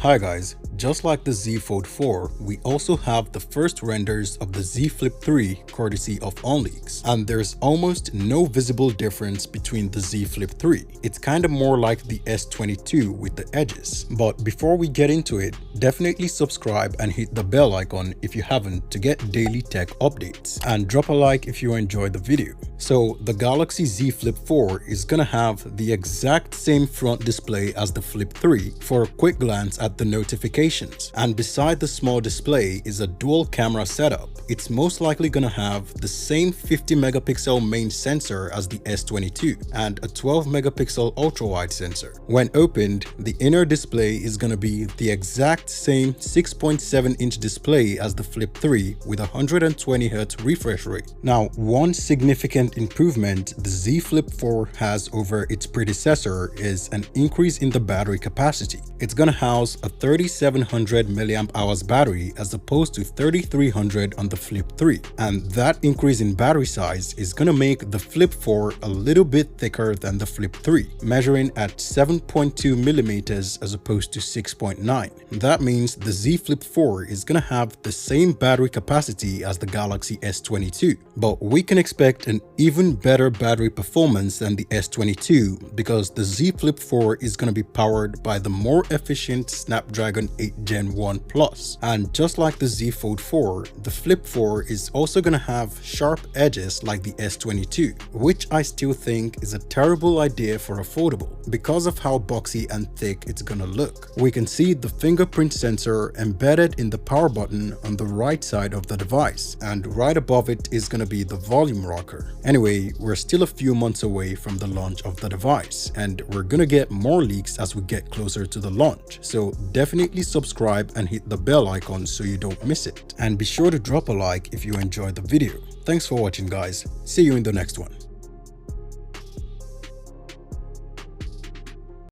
Hi guys, just like the Z Fold 4, we also have the first renders of the Z Flip 3 courtesy of OnLeaks, and there's almost no visible difference between the Z Flip 3. It's kinda more like the S22 with the edges. But before we get into it, definitely subscribe and hit the bell icon if you haven't to get daily tech updates, and drop a like if you enjoyed the video. So the Galaxy Z Flip 4 is gonna have the exact same front display as the Flip 3 for a quick glance at the notifications, and beside the small display is a dual camera setup. It's most likely gonna have the same 50 megapixel main sensor as the S22 and a 12 megapixel ultra-wide sensor. When opened, the inner display is gonna be the exact same 6.7-inch display as the Flip 3 with a 120Hz refresh rate. Now, one significant improvement the Z Flip 4 has over its predecessor is an increase in the battery capacity. It's gonna house a 3700 mAh battery as opposed to 3300 on the Flip 3, and that increase in battery size is gonna make the Flip 4 a little bit thicker than the Flip 3, measuring at 7.2 millimeters as opposed to 6.9. That means the Z Flip 4 is gonna have the same battery capacity as the Galaxy S22, but we can expect an even better battery performance than the S22 because the Z Flip 4 is gonna be powered by the more efficient Snapdragon 8 Gen 1 Plus. And just like the Z Fold 4, the Flip 4 is also gonna have sharp edges like the S22, which I still think is a terrible idea for a foldable because of how boxy and thick it's gonna look. We can see the fingerprint sensor embedded in the power button on the right side of the device, and right above it is gonna be the volume rocker. Anyway, we're still a few months away from the launch of the device, and we're gonna get more leaks as we get closer to the launch, so definitely subscribe and hit the bell icon so you don't miss it. And be sure to drop a like if you enjoyed the video. Thanks for watching guys, see you in the next one.